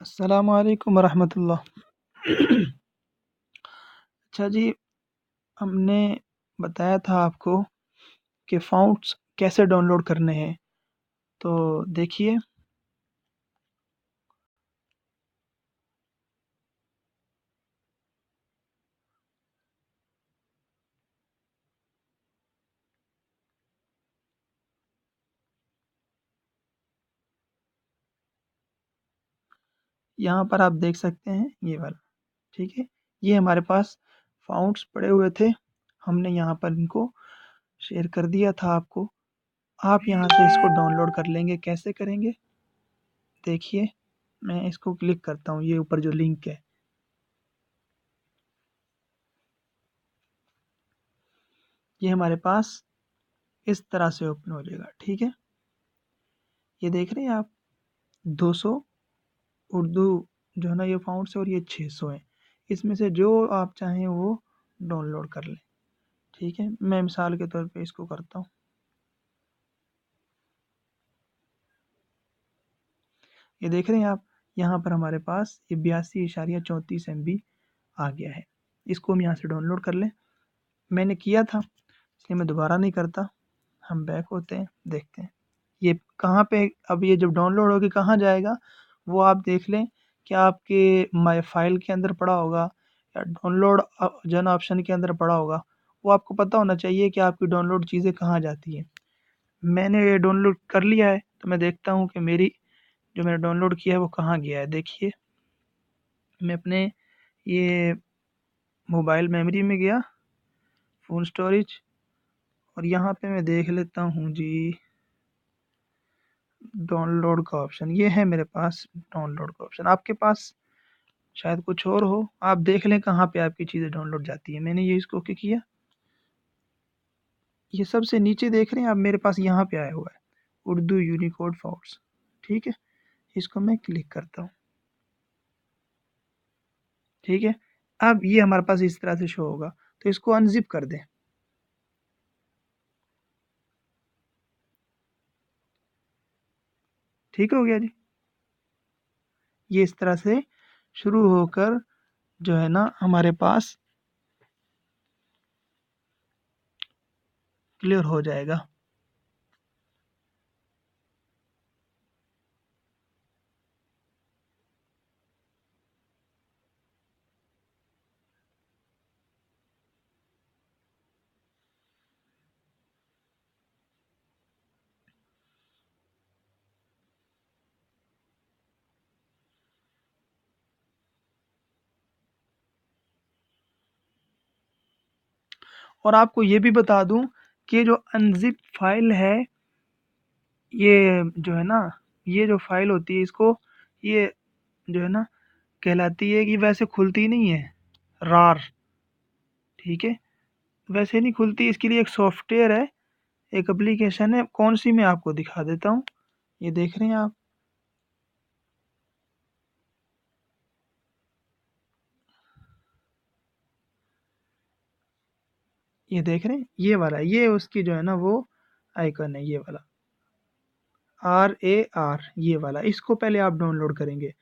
अस्सलामु अलैकुम वरहमतुल्लाह। अच्छा जी, हमने बताया था आपको कि फ़ॉन्ट्स कैसे डाउनलोड करने हैं। तो देखिए, यहाँ पर आप देख सकते हैं ये वाला, ठीक है? ये हमारे पास फ़ॉन्ट्स पड़े हुए थे, हमने यहाँ पर इनको शेयर कर दिया था आपको। आप यहाँ से इसको डाउनलोड कर लेंगे, कैसे करेंगे? देखिए, मैं इसको क्लिक करता हूँ, ये ऊपर जो लिंक है। ये हमारे पास इस तरह से ओपन हो जाएगा, ठीक है? ये देख रहे हैं आप 200 उर्दू जो है ना ये फ़ॉन्ट्स है और ये 600 है। इसमें से जो आप चाहें वो डाउनलोड कर लें, ठीक है? मैं मिसाल के तौर पे इसको करता हूँ। ये देख रहे हैं आप, यहाँ पर हमारे पास ये 82.34 MB आ गया है। इसको हम यहाँ से डाउनलोड कर लें। मैंने किया था, इसलिए मैं दोबारा नहीं करता। हम बैक होते हैं, देखते हैं। ये कहाँ पे अब ये जब डाउनलोड होके कहाँ जाएगा, वो आप देख लें कि आपके माय फाइल के अंदर पड़ा होगा या डाउनलोड जन ऑप्शन के अंदर पड़ा होगा। वो आपको पता होना चाहिए कि आपकी डाउनलोड चीज़ें कहाँ जाती हैं। मैंने ये डाउनलोड कर लिया है, तो मैं देखता हूँ कि मेरी जो मैंने डाउनलोड किया है वो कहाँ गया है। देखिए, मैं अपने ये मोबाइल मेमोरी में गया, फ़ोन स्टोरेज, और यहाँ पे मैं देख लेता हूँ जी डाउनलोड का ऑप्शन। ये है मेरे पास डाउनलोड का ऑप्शन। आपके पास शायद कुछ और हो, आप देख लें कहाँ पे आपकी चीज़ें डाउनलोड जाती हैं। मैंने ये इसको ओके किया। ये सबसे नीचे देख रहे हैं आप, मेरे पास यहाँ पे आया हुआ है उर्दू यूनिकोड फ़ॉन्ट्स, ठीक है? इसको मैं क्लिक करता हूँ, ठीक है? अब ये हमारे पास इस तरह से शो होगा, तो इसको अनज़िप कर दें। ठीक हो गया जी। ये इस तरह से शुरू होकर जो है ना हमारे पास क्लियर हो जाएगा। और आपको ये भी बता दूँ कि जो अनज़िप फ़ाइल है, ये जो है ना, ये जो फ़ाइल होती है इसको ये जो है ना कहलाती है कि वैसे खुलती नहीं है, रार, ठीक है? वैसे नहीं खुलती, इसके लिए एक सॉफ्टवेयर है, एक एप्लीकेशन है, कौन-सी मैं आपको दिखा देता हूँ। ये देख रहे हैं आप, ये देख रहे हैं? ये वाला, ये उसकी जो है ना वो आइकन है, ये वाला, RAR, ये वाला। इसको पहले आप डाउनलोड करेंगे,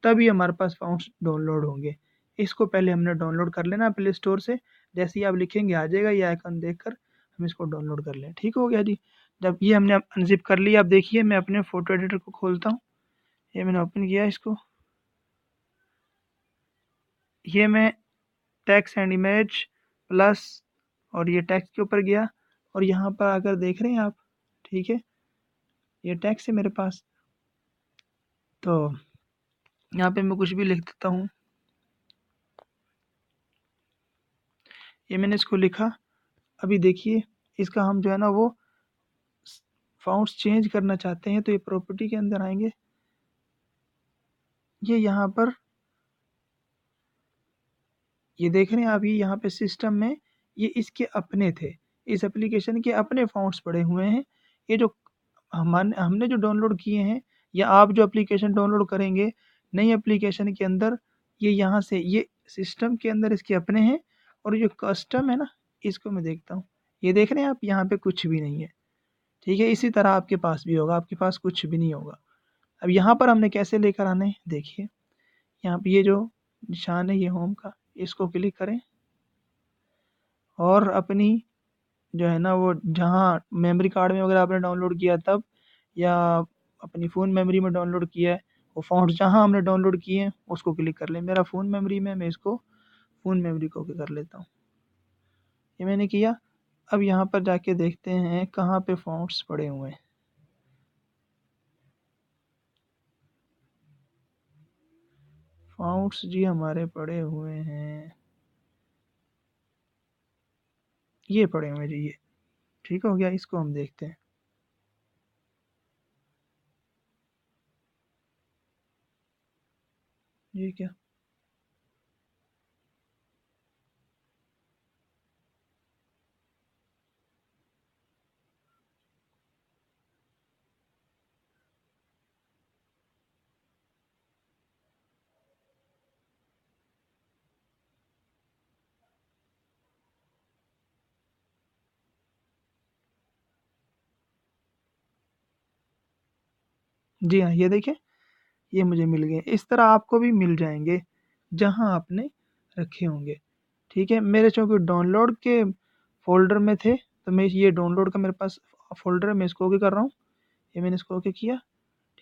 तभी हमारे पास फ़ॉन्ट्स डाउनलोड होंगे। इसको पहले हमने डाउनलोड कर लेना प्ले स्टोर से, जैसे ही आप लिखेंगे आ जाएगा ये आइकन देखकर हम इसको डाउनलोड कर लें। ठीक हो गया जी। जब ये हमने अनज़िप कर लिया, अब देखिए मैं अपने फ़ोटो एडिटर को खोलता हूँ। ये मैंने ओपन किया इसको, ये मैं टेक्स्ट एंड इमेज प्लस, और ये टेक्स्ट के ऊपर गया, और यहाँ पर आकर देख रहे हैं आप, ठीक है? ये टेक्स्ट है मेरे पास, तो यहाँ पे मैं कुछ भी लिख देता हूँ। ये मैंने इसको लिखा। अभी देखिए, इसका हम जो है ना वो फ़ॉन्ट्स चेंज करना चाहते हैं, तो ये प्रॉपर्टी के अंदर आएँगे। ये यहाँ पर ये देख रहे हैं आप, ये यहाँ पे सिस्टम में ये इसके अपने थे, इस एप्लीकेशन के अपने फ़ॉन्ट्स पड़े हुए हैं। ये जो हमने जो डाउनलोड किए हैं, या आप जो एप्लीकेशन डाउनलोड करेंगे नई एप्लीकेशन के अंदर, ये यहाँ से ये सिस्टम के अंदर इसके अपने हैं, और जो कस्टम है ना, इसको मैं देखता हूँ। ये देख रहे हैं आप, यहाँ पे कुछ भी नहीं है, ठीक है? इसी तरह आपके पास भी होगा, आपके पास कुछ भी नहीं होगा। अब यहाँ पर हमने कैसे लेकर आने हैं, देखिए। यहाँ पे ये जो निशान है ये होम का, इसको क्लिक करें और अपनी जो है ना वो जहाँ मेमोरी कार्ड में वगैरह आपने डाउनलोड किया तब, या अपनी फ़ोन मेमोरी में डाउनलोड किया है, वो फ़ॉन्ट्स जहाँ हमने डाउनलोड किए हैं उसको क्लिक कर लें। मेरा फ़ोन मेमोरी में, मैं इसको फ़ोन मेमोरी को ओके कर लेता हूँ। ये मैंने किया। अब यहाँ पर जाके देखते हैं कहाँ पे फ़ॉन्ट्स पड़े हुए हैं। फ़ॉन्ट्स जी हमारे पड़े हुए हैं, ये पड़े हुए हैं जी ये। ठीक हो गया, इसको हम देखते हैं। ये क्या? जी हाँ, ये देखिए, ये मुझे मिल गए। इस तरह आपको भी मिल जाएँगे, जहाँ आपने रखे होंगे। ठीक है? मेरे चूँकि डाउनलोड के फ़ोल्डर में थे, तो मैं ये डाउनलोड का मेरे पास फ़ोल्डर है, मैं इसको ओके कर रहा हूँ। ये मैंने इसको ओके किया,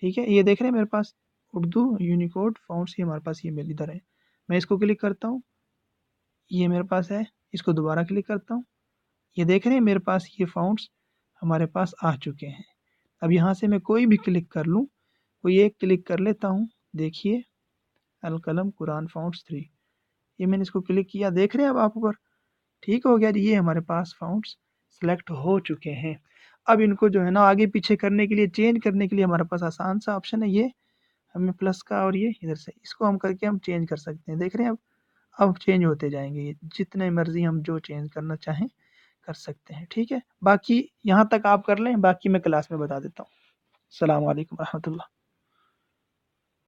ठीक है? ये देख रहे हैं मेरे पास उर्दू यूनिकोड फ़ॉन्ट्स, ये हमारे पास ये मेरे इधर है। मैं इसको क्लिक करता हूँ, ये मेरे पास है, इसको दोबारा क्लिक करता हूँ। ये देख रहे हैं मेरे पास ये फ़ॉन्ट्स हमारे पास आ चुके हैं। अब यहाँ से मैं कोई भी क्लिक कर लूँ, कोई एक क्लिक कर लेता हूँ, देखिए अल-कलम कुरान फ़ॉन्ट्स 3, ये मैंने इसको क्लिक किया, देख रहे हैं अब आप ऊपर? ठीक हो गया जी, ये हमारे पास फ़ॉन्ट्स सेलेक्ट हो चुके हैं। अब इनको जो है ना आगे पीछे करने के लिए, चेंज करने के लिए हमारे पास आसान सा ऑप्शन है ये, हमें प्लस का, और ये इधर से इसको हम करके हम चेंज कर सकते हैं। देख रहे हैं अब चेंज होते जाएँगे ये, जितने मर्ज़ी हम जो चेंज करना चाहें कर सकते हैं, ठीक है? बाकी यहाँ तक आप कर लें, बाकी मैं क्लास में बता देता हूँ। अस्सलाम वालेकुम रहमतुल्लाह।